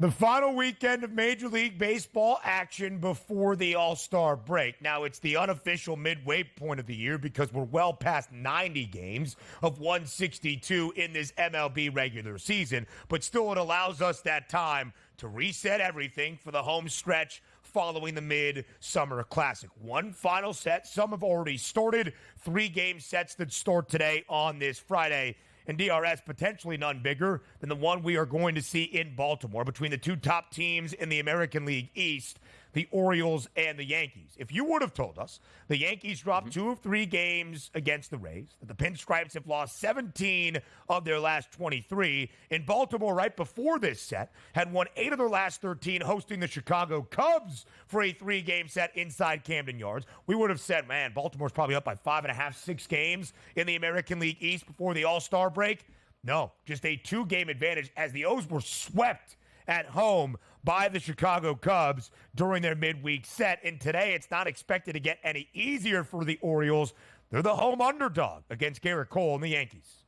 The final weekend of Major League Baseball action before the All-Star break. Now, it's the unofficial midway point of the year because we're well past 90 games of 162 in this MLB regular season, but still it allows us that time to reset everything for the home stretch following the Mid-Summer Classic. One final set. Some have already started. 3-game sets that start today on this Friday. And DRS, potentially none bigger than the one we are going to see in Baltimore between the two top teams in the American League East, the Orioles and the Yankees. If you would have told us the Yankees dropped 2 of 3 games against the Rays, that the Pinstripes have lost 17 of their last 23, in Baltimore right before this set had won 8 of their last 13, hosting the Chicago Cubs for a 3-game set inside Camden Yards, we would have said, man, Baltimore's probably up by 5.5, 6 games in the American League East before the All-Star break. No, just a 2-game advantage as the O's were swept at home by the Chicago Cubs during their midweek set. And today it's not expected to get any easier for the Orioles. They're the home underdog against Garrett Cole and the Yankees.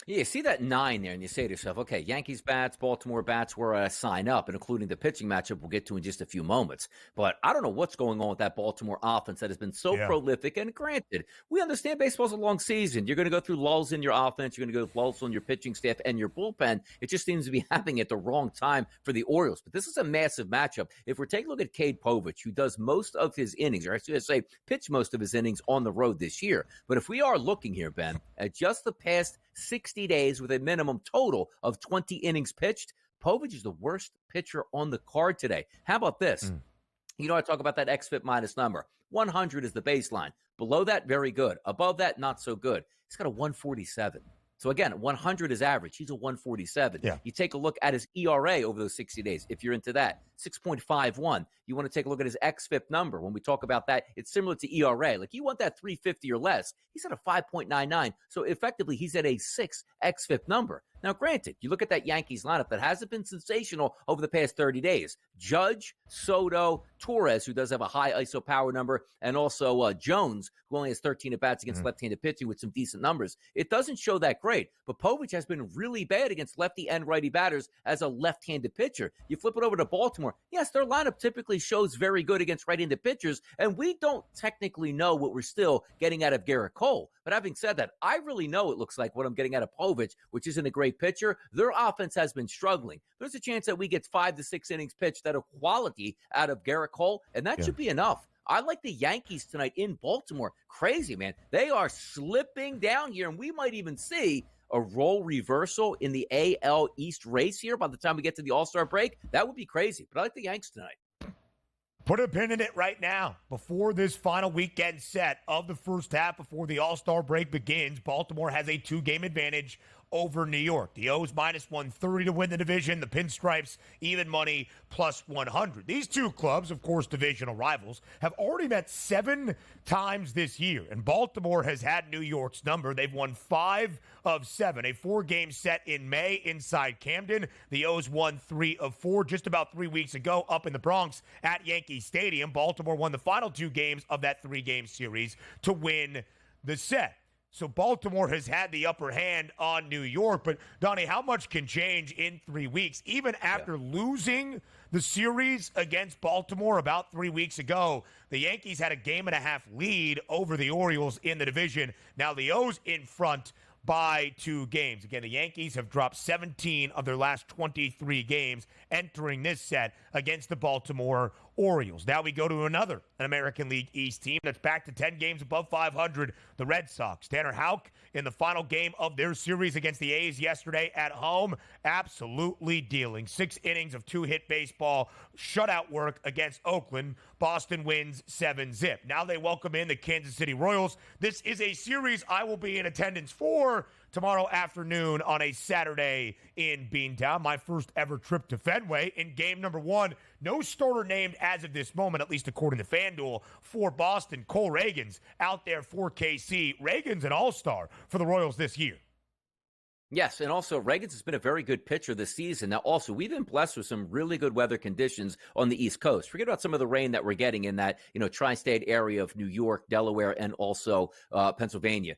Yeah, you see that 9 there, and you say to yourself, okay, Yankees bats, Baltimore bats, where I sign up, and including the pitching matchup we'll get to in just a few moments. But I don't know what's going on with that Baltimore offense that has been so prolific. And granted, we understand baseball's a long season. You're going to go through lulls in your offense. You're going to go through lulls on your pitching staff and your bullpen. It just seems to be happening at the wrong time for the Orioles. But this is a massive matchup. If we're taking a look at Cade Povich, who does most of his innings, or I should say pitch most of his innings on the road this year. But if we are looking here, Ben, at just the past 60 days with a minimum total of 20 innings pitched, Povich is the worst pitcher on the card today. How about this? You know, I talk about that XFIP minus number. 100 is the baseline. Below that, very good. Above that, not so good. He's got a 147. So again, 100 is average. He's a 147. Yeah. You take a look at his ERA over those 60 days, if you're into that, 6.51. You want to take a look at his XFIP number. When we talk about that, it's similar to ERA. Like you want that 350 or less. He's at a 5.99. So effectively, he's at a 6 XFIP number. Now, granted, you look at that Yankees lineup that hasn't been sensational over the past 30 days. Judge, Soto, Torres, who does have a high ISO power number, and also Jones, who only has 13 at-bats against left-handed pitching with some decent numbers. It doesn't show that great, but Povich has been really bad against lefty and righty batters as a left-handed pitcher. You flip it over to Baltimore. Yes, their lineup typically shows very good against right-handed pitchers, and we don't technically know what we're still getting out of Garrett Cole. But having said that, I really know it looks like what I'm getting out of Povich, which isn't a great pitcher. Their offense has been struggling. There's a chance that we get 5 to 6 innings pitched that are quality out of Garrett Cole, and that should be enough. I like the Yankees tonight in Baltimore. Crazy, man. They are slipping down here, and we might even see a role reversal in the AL East race here by the time we get to the All-Star break. That would be crazy, but I like the Yanks tonight. Put a pin in it right now. Before this final weekend set of the first half, before the All-Star break begins, Baltimore has a 2-game advantage over New York. The O's minus 130 to win the division. The Pinstripes even money plus 100. These two clubs, of course, divisional rivals, have already met 7 times this year. And Baltimore has had New York's number. They've won 5 of 7. A 4-game set in May inside Camden. The O's won 3 of 4 just about 3 weeks ago up in the Bronx at Yankee Stadium. Baltimore won the final 2 games of that 3-game series to win the set. So Baltimore has had the upper hand on New York. But, Donnie, how much can change in 3 weeks? Even after losing the series against Baltimore about 3 weeks ago, the Yankees had a 1.5-game lead over the Orioles in the division. Now the O's in front by 2 games. Again, the Yankees have dropped 17 of their last 23 games entering this set against the Baltimore Orioles. Now we go to an American League East team that's back to 10 games above 500, the Red Sox. Tanner Houck in the final game of their series against the A's yesterday at home, absolutely dealing. 6 innings of 2-hit baseball, shutout work against Oakland. Boston wins 7-zip. Now they welcome in the Kansas City Royals. This is a series I will be in attendance for tomorrow afternoon on a Saturday in Beantown. My first ever trip to Fenway in game number 1. No starter named as of this moment, at least according to FanDuel, for Boston. Cole Reagan's out there for KC. Reagan's an all-star for the Royals this year. Yes, and also Reagan's has been a very good pitcher this season. Now, also, we've been blessed with some really good weather conditions on the East Coast. Forget about some of the rain that we're getting in that, tri-state area of New York, Delaware, and also Pennsylvania.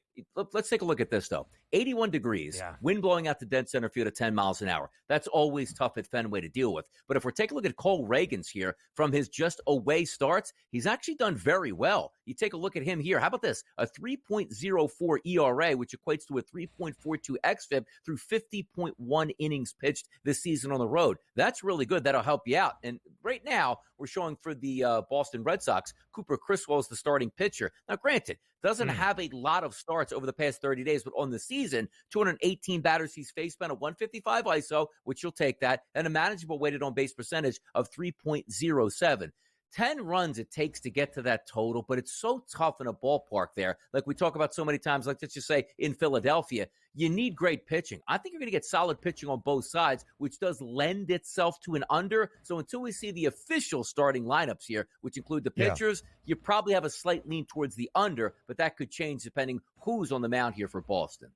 Let's take a look at this, though. 81 degrees, wind blowing out to dead center field at 10 miles an hour. That's always tough at Fenway to deal with. But if we're taking a look at Cole Reagans here, from his just away starts, he's actually done very well. You take a look at him here. How about this? A 3.04 ERA, which equates to a 3.42 xFIP through 50.1 innings pitched this season on the road. That's really good. That'll help you out. And right now, we're showing for the Boston Red Sox, Cooper Criswell is the starting pitcher. Now, granted, doesn't have a lot of starts over the past 30 days, but on the season, 218 batters he's faced, been a 155 ISO, which you'll take that, and a manageable weighted on base percentage of 3.07. 10 runs it takes to get to that total, but it's so tough in a ballpark there. Like we talk about so many times, like let's just say in Philadelphia, you need great pitching. I think you're going to get solid pitching on both sides, which does lend itself to an under. So until we see the official starting lineups here, which include the pitchers, you probably have a slight lean towards the under, but that could change depending who's on the mound here for Boston.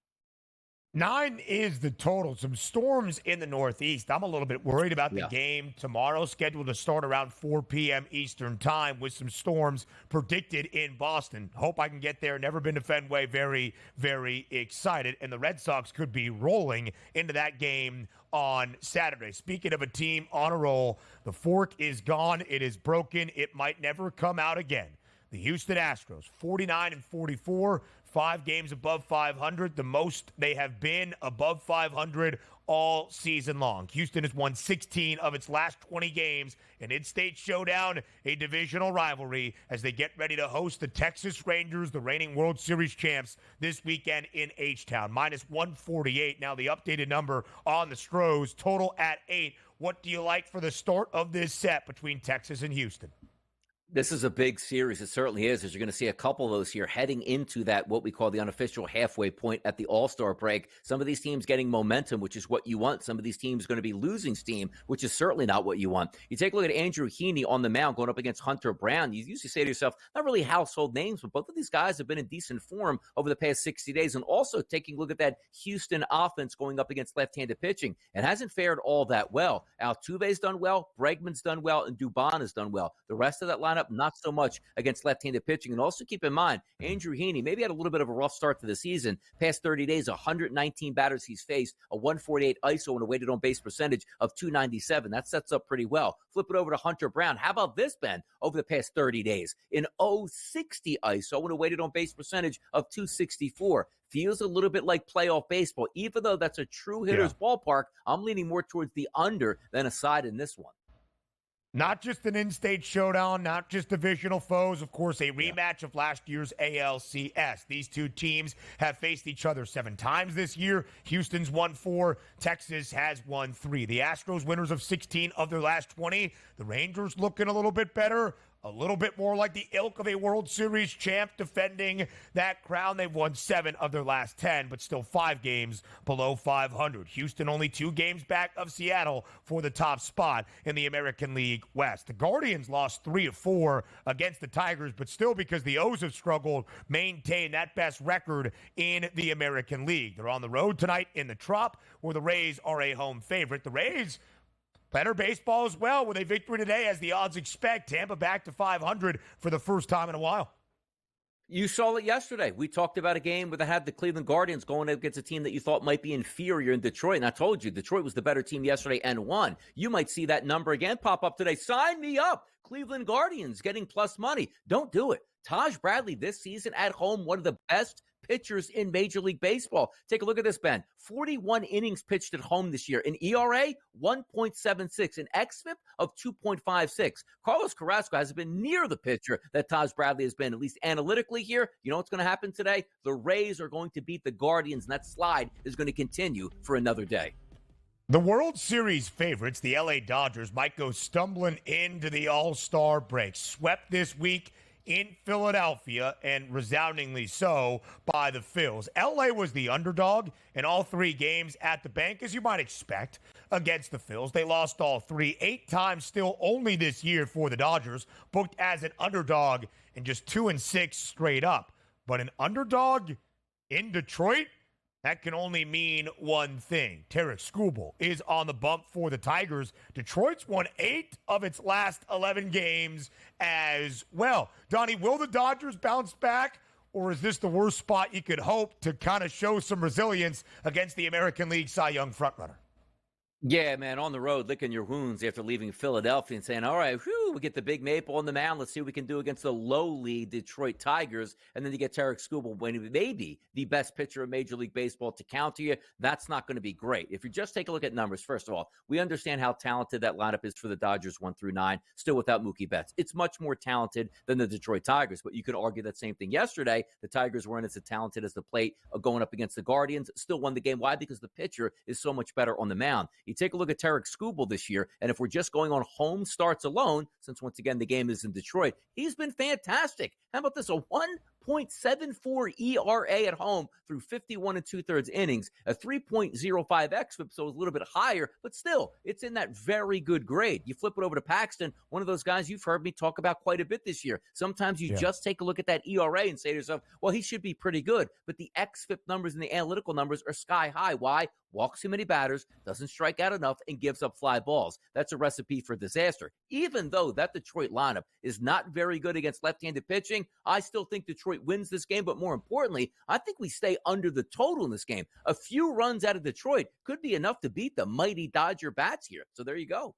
9 is the total. Some storms in the Northeast. I'm a little bit worried about the game tomorrow, scheduled to start around 4 p.m. Eastern time with some storms predicted in Boston. Hope I can get there. Never been to Fenway. Very, very excited. And the Red Sox could be rolling into that game on Saturday. Speaking of a team on a roll, the fork is gone. It is broken. It might never come out again. The Houston Astros, 49-44, 5 games above 500, the most they have been above 500 all season long. Houston has won 16 of its last 20 games, an in-state showdown, a divisional rivalry, as they get ready to host the Texas Rangers, the reigning World Series champs, this weekend in H-Town. -148. Now the updated number on the Stros, total at 8. What do you like for the start of this set between Texas and Houston? This is a big series. It certainly is, as you're going to see a couple of those here heading into that, what we call the unofficial halfway point at the All-Star break. Some of these teams getting momentum, which is what you want. Some of these teams going to be losing steam, which is certainly not what you want. You take a look at Andrew Heaney on the mound going up against Hunter Brown. You usually say to yourself, not really household names, but both of these guys have been in decent form over the past 60 days. And also taking a look at that Houston offense going up against left-handed pitching. It hasn't fared all that well. Altuve's done well, Bregman's done well, and Dubon has done well. The rest of that lineup, not so much against left-handed pitching. And also keep in mind, Andrew Heaney maybe had a little bit of a rough start to the season. Past 30 days, 119 batters he's faced, a 148 ISO and a weighted on base percentage of 297. That sets up pretty well. Flip it over to Hunter Brown. How about this, Ben? Over the past 30 days, an 060 ISO and a weighted on base percentage of 264. Feels a little bit like playoff baseball. Even though that's a true hitter's ballpark, I'm leaning more towards the under than a side in this one. Not just an in-state showdown, not just divisional foes, of course, a rematch of last year's ALCS. These two teams have faced each other 7 times this year. Houston's won 4. Texas has won 3. The Astros winners of 16 of their last 20. The Rangers looking a little bit better. A little bit more like the ilk of a World Series champ defending that crown. They've won 7 of their last 10, but still 5 games below 500. Houston only 2 games back of Seattle for the top spot in the American League West. The Guardians lost 3 of 4 against the Tigers, but still, because the O's have struggled, maintain that best record in the American League. They're on the road tonight in the Trop, where the Rays are a home favorite. The Rays, better baseball as well, with a victory today, as the odds expect. Tampa back to 500 for the first time in a while. You saw it yesterday. We talked about a game where they had the Cleveland Guardians going against a team that you thought might be inferior in Detroit. And I told you, Detroit was the better team yesterday and won. You might see that number again pop up today. Sign me up. Cleveland Guardians getting plus money. Don't do it. Taj Bradley this season at home, one of the best pitchers in Major League Baseball. Take a look at this, Ben. 41 innings pitched at home this year. An ERA, 1.76. An xFIP of 2.56. Carlos Carrasco hasn't been near the pitcher that Taj Bradley has been, at least analytically here. You know what's going to happen today? The Rays are going to beat the Guardians, and that slide is going to continue for another day. The World Series favorites, the LA Dodgers, might go stumbling into the All-Star break. Swept this week in Philadelphia, and resoundingly so by the Phils. LA was the underdog in all 3 games at the bank, as you might expect, against the Phils. They lost all 3, 8 times still only this year for the Dodgers, booked as an underdog in just 2-6 straight up. But an underdog in Detroit? That can only mean one thing. Tarek Skubal is on the bump for the Tigers. Detroit's won 8 of its last 11 games as well. Donnie, will the Dodgers bounce back, or is this the worst spot you could hope to kind of show some resilience against the American League Cy Young frontrunner? Yeah, man, on the road, licking your wounds after leaving Philadelphia and saying, all right, we get the big maple on the mound. Let's see what we can do against the lowly Detroit Tigers. And then you get Tarek Skubal, maybe the best pitcher in Major League Baseball, to counter you. That's not going to be great. If you just take a look at numbers, first of all, we understand how talented that lineup is for the Dodgers 1 through 9, still without Mookie Betts. It's much more talented than the Detroit Tigers, but you could argue that same thing yesterday. The Tigers weren't as talented as the plate going up against the Guardians, still won the game. Why? Because the pitcher is so much better on the mound. You take a look at Tarek Skubal this year, and if we're just going on home starts alone, since once again the game is in Detroit, he's been fantastic. How about this? A 1.74 ERA at home through 51 and 2/3 innings, a 3.05 xFIP, so it's a little bit higher, but still, it's in that very good grade. You flip it over to Paxton, one of those guys you've heard me talk about quite a bit this year. Sometimes you just take a look at that ERA and say to yourself, well, he should be pretty good, but the xFIP numbers and the analytical numbers are sky high. Why? Walks too many batters, doesn't strike out enough, and gives up fly balls. That's a recipe for disaster. Even though that Detroit lineup is not very good against left-handed pitching, I still think Detroit wins this game, but more importantly, I think we stay under the total in this game. A few runs out of Detroit could be enough to beat the mighty Dodger bats here. So there you go.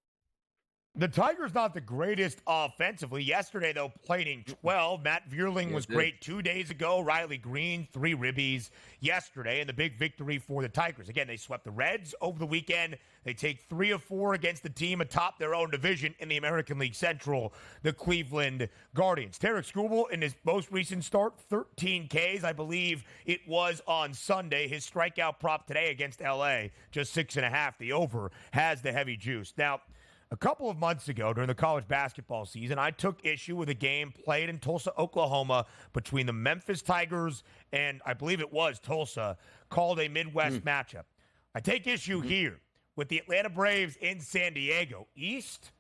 The Tigers not the greatest offensively. Yesterday, though, plating 12. Matt Vierling was great 2 days ago. Riley Green, 3 ribbies yesterday, and the big victory for the Tigers. Again, they swept the Reds over the weekend. They take 3 of 4 against the team atop their own division in the American League Central, the Cleveland Guardians. Tarek Skubal, in his most recent start, 13 Ks. I believe it was on Sunday. His strikeout prop today against L.A., just 6.5. The over has the heavy juice. Now, a couple of months ago during the college basketball season, I took issue with a game played in Tulsa, Oklahoma between the Memphis Tigers and I believe it was Tulsa, called a Midwest matchup. I take issue here with the Atlanta Braves in San Diego. East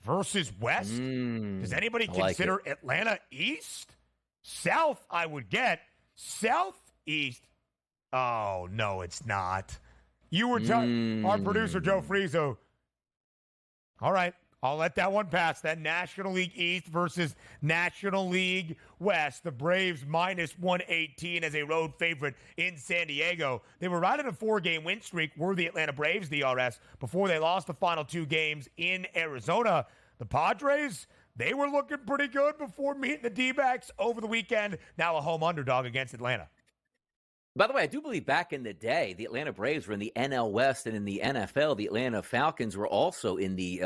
versus West? Does anybody consider Atlanta East? South, I would get. Southeast? Oh, no, it's not. You were telling our producer, Joe Frieso. All right, I'll let that one pass. Then National League East versus National League West. The Braves minus 118 as a road favorite in San Diego. They were riding a 4-game win streak, were the Atlanta Braves, DRS, before they lost the final 2 games in Arizona. The Padres, they were looking pretty good before meeting the D-backs over the weekend. Now a home underdog against Atlanta. By the way, I do believe back in the day, the Atlanta Braves were in the NL West, and in the NFL, the Atlanta Falcons were also in the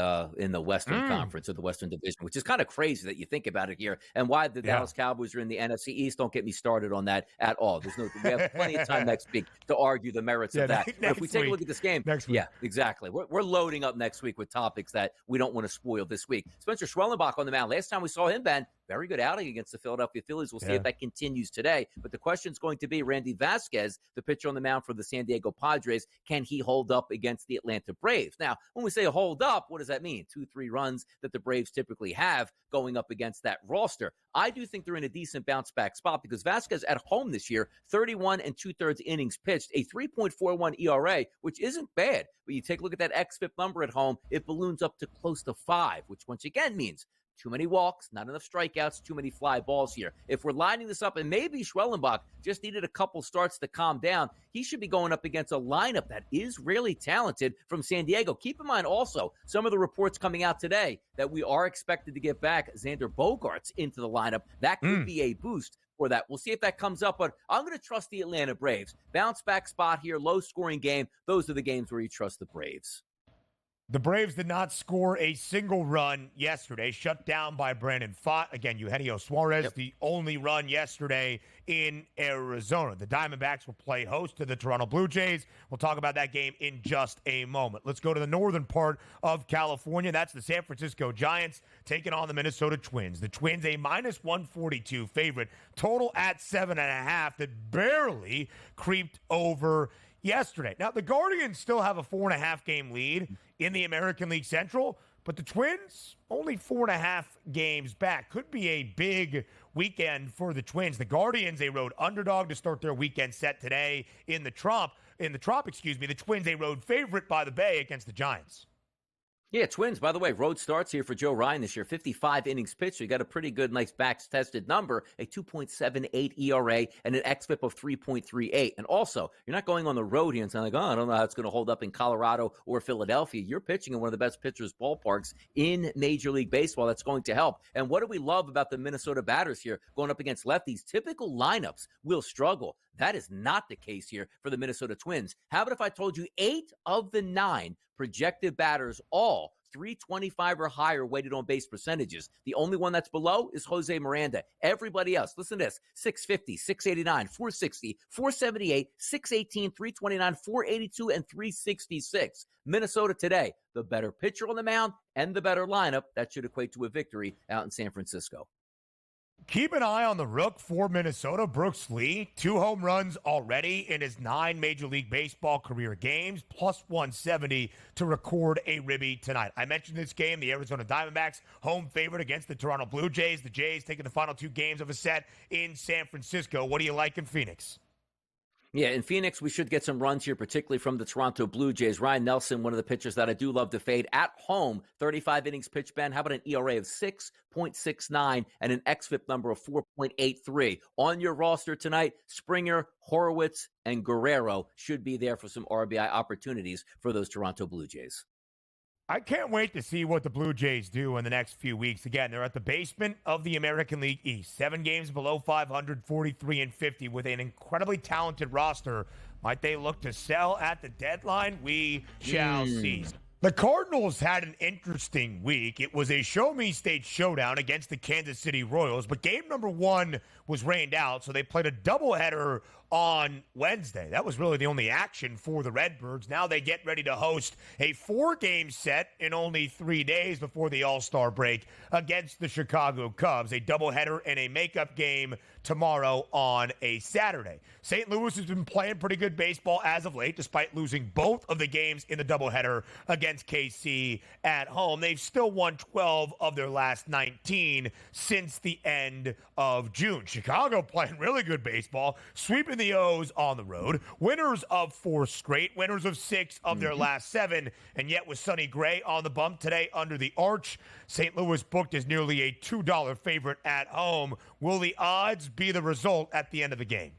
Western Conference or the Western Division, which is kind of crazy that you think about it here. And why the Dallas Cowboys are in the NFC East, don't get me started on that at all. We have plenty of time next week to argue the merits of that. But if we take a look at this game, exactly. We're loading up next week with topics that we don't want to spoil this week. Spencer Schwellenbach on the mound. Last time we saw him, Ben, very good outing against the Philadelphia Phillies. We'll see if that continues today. But the question is going to be Randy Vasquez, the pitcher on the mound for the San Diego Padres. Can he hold up against the Atlanta Braves? Now, when we say hold up, what does that mean? 2-3 runs that the Braves typically have going up against that roster. I do think they're in a decent bounce back spot because Vasquez at home this year, 31 and 2/3 innings pitched, a 3.41 ERA, which isn't bad. But you take a look at that xFIP number at home, it balloons up to close to 5, which once again means too many walks, not enough strikeouts, too many fly balls here. If we're lining this up, and maybe Schwellenbach just needed a couple starts to calm down, he should be going up against a lineup that is really talented from San Diego. Keep in mind also, some of the reports coming out today that we are expected to get back Xander Bogaerts into the lineup. That could be a boost for that. We'll see if that comes up, but I'm going to trust the Atlanta Braves. Bounce back spot here, low scoring game. Those are the games where you trust the Braves. The Braves did not score a single run yesterday, shut down by Brandon Pfaadt. Again, Eugenio Suarez, the only run yesterday in Arizona. The Diamondbacks will play host to the Toronto Blue Jays. We'll talk about that game in just a moment. Let's go to the northern part of California. That's the San Francisco Giants taking on the Minnesota Twins. The Twins, a minus 142 favorite, total at 7.5 that barely creeped over yesterday. Now, the Guardians still have a 4.5 game lead in the American League Central, but the Twins only 4.5 games back. Could be a big weekend for the Twins. The Guardians, a road underdog to start their weekend set today in the Trop. The Twins, a road favorite by the Bay against the Giants. Yeah, Twins, by the way, road starts here for Joe Ryan this year. 55 innings pitched. So you got a pretty good, nice backs-tested number, a 2.78 ERA and an xFIP of 3.38. And also, you're not going on the road here and saying like, oh, I don't know how it's going to hold up in Colorado or Philadelphia. You're pitching in one of the best pitchers' ballparks in Major League Baseball. That's going to help. And what do we love about the Minnesota batters here going up against lefties? Typical lineups will struggle. That is not the case here for the Minnesota Twins. How about if I told you 8 of the 9 projected batters, all 325 or higher weighted on base percentages? The only one that's below is Jose Miranda. Everybody else, listen to this: 650, 689, 460, 478, 618, 329, 482, and 366. Minnesota today, the better pitcher on the mound and the better lineup. That should equate to a victory out in San Francisco. Keep an eye on the rook for Minnesota, Brooks Lee. 2 home runs already in his 9 Major League Baseball career games, plus 170 to record a ribby tonight. I mentioned this game, the Arizona Diamondbacks, home favorite against the Toronto Blue Jays. The Jays taking the final 2 games of a set in San Francisco. What do you like in Phoenix? Yeah, in Phoenix, we should get some runs here, particularly from the Toronto Blue Jays. Ryan Nelson, one of the pitchers that I do love to fade at home, 35 innings pitched, Ben. How about an ERA of 6.69 and an xFIP number of 4.83? On your roster tonight, Springer, Horowitz, and Guerrero should be there for some RBI opportunities for those Toronto Blue Jays. I can't wait to see what the Blue Jays do in the next few weeks. Again, they're at the basement of the American League East. 7 games below 500, 43-50 with an incredibly talented roster. Might they look to sell at the deadline? We shall see. The Cardinals had an interesting week. It was a show-me-state showdown against the Kansas City Royals, but game number 1 was rained out, so they played a doubleheader on Wednesday. That was really the only action for the Redbirds. Now they get ready to host a 4-game set in only 3 days before the All-Star break against the Chicago Cubs. A doubleheader and a makeup game tomorrow on a Saturday. St. Louis has been playing pretty good baseball as of late, despite losing both of the games in the doubleheader against KC at home. They've still won 12 of their last 19 since the end of June. Chicago playing really good baseball, sweeping the O's on the road, winners of 4 straight, winners of 6 of their last 7, and yet with Sonny Gray on the bump today under the arch, St. Louis booked as nearly a $2 favorite at home. Will the odds be the result at the end of the game?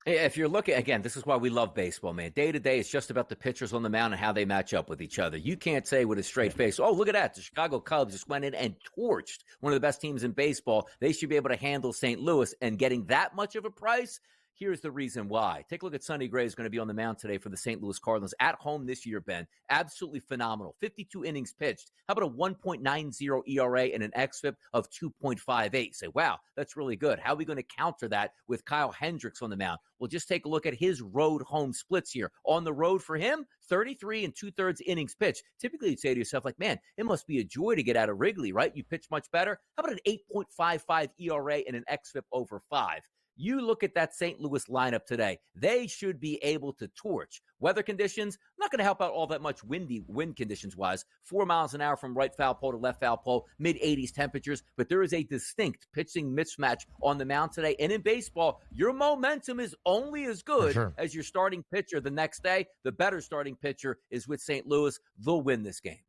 If you're looking, again, this is why we love baseball, man. Day to day, it's just about the pitchers on the mound and how they match up with each other. You can't say with a straight face, oh, look at that. The Chicago Cubs just went in and torched one of the best teams in baseball. They should be able to handle St. Louis, and getting that much of a price, here's the reason why. Take a look at Sonny Gray, who's going to be on the mound today for the St. Louis Cardinals at home this year, Ben. Absolutely phenomenal. 52 innings pitched. How about a 1.90 ERA and an xFIP of 2.58? Say, wow, that's really good. How are we going to counter that with Kyle Hendricks on the mound? Well, just take a look at his road-home splits here. On the road for him, 33 2/3 innings pitched. Typically, you'd say to yourself, like, man, it must be a joy to get out of Wrigley, right? You pitch much better. How about an 8.55 ERA and an xFIP over 5? You look at that St. Louis lineup today. They should be able to torch. Weather conditions, not going to help out all that much wind conditions-wise. 4 miles an hour from right foul pole to left foul pole, mid-80s temperatures. But there is a distinct pitching mismatch on the mound today. And in baseball, your momentum is only as good as your starting pitcher the next day. The better starting pitcher is with St. Louis. They'll win this game.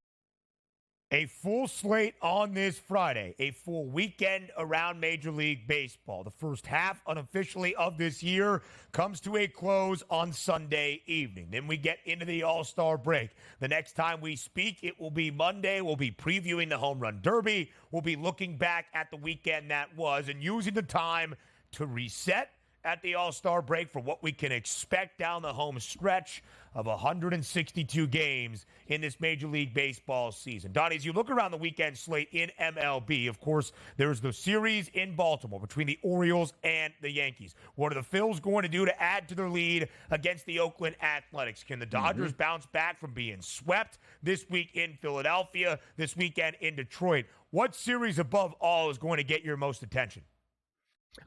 A full slate on this Friday, a full weekend around Major League Baseball. The first half, unofficially, of this year comes to a close on Sunday evening. Then we get into the All-Star break. The next time we speak, it will be Monday. We'll be previewing the Home Run Derby. We'll be looking back at the weekend that was and using the time to reset at the All-Star break for what we can expect down the home stretch of 162 games in this Major League Baseball season. Donnie, as you look around the weekend slate in MLB, of course, there's the series in Baltimore between the Orioles and the Yankees. What are the Phils going to do to add to their lead against the Oakland Athletics? Can the Dodgers bounce back from being swept this week in Philadelphia, this weekend in Detroit? What series above all is going to get your most attention?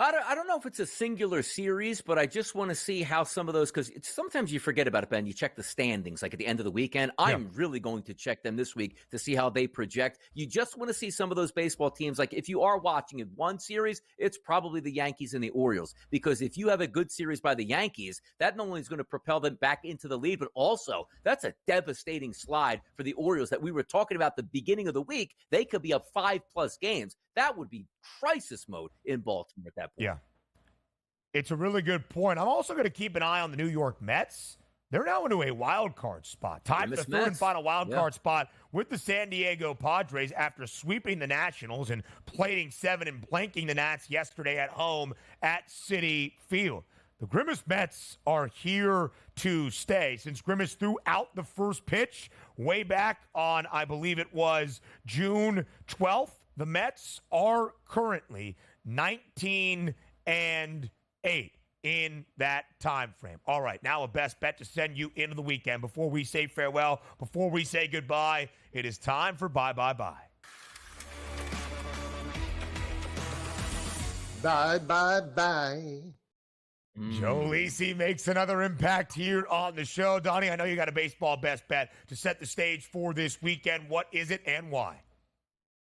I don't know if it's a singular series, but I just want to see how some of those, because sometimes you forget about it, Ben. You check the standings like at the end of the weekend. I'm really going to check them this week to see how they project. You just want to see some of those baseball teams. Like if you are watching in one series, it's probably the Yankees and the Orioles, because if you have a good series by the Yankees, that not only is going to propel them back into the lead, but also that's a devastating slide for the Orioles that we were talking about the beginning of the week. They could be up 5+ games. That would be crisis mode in Baltimore at that point. Yeah. It's a really good point. I'm also going to keep an eye on the New York Mets. They're now into a wild card spot, tied for the third and final wild card spot with the San Diego Padres after sweeping the Nationals and plating 7 and blanking the Nats yesterday at home at Citi Field. The Grimace Mets are here to stay since Grimace threw out the first pitch way back on, I believe it was June 12th. The Mets are currently 19-8 in that time frame. All right, now a best bet to send you into the weekend. Before we say farewell, before we say goodbye, it is time for bye. Bye. Joe Lisi makes another impact here on the show. Donnie, I know you got a baseball best bet to set the stage for this weekend. What is it and why?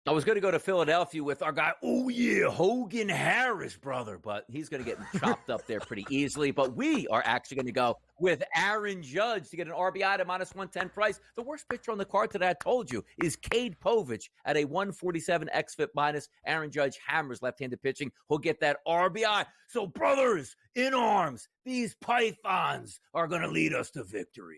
I was going to go to Philadelphia with our guy, Hogan Harris, brother, but he's going to get chopped up there pretty easily. But we are actually going to go with Aaron Judge to get an RBI at a -110 price. The worst pitcher on the card today, I told you, is Cade Povich at a 147 xFIP minus. Aaron Judge hammers left-handed pitching. He'll get that RBI. So, brothers, in arms, these Pythons are going to lead us to victory.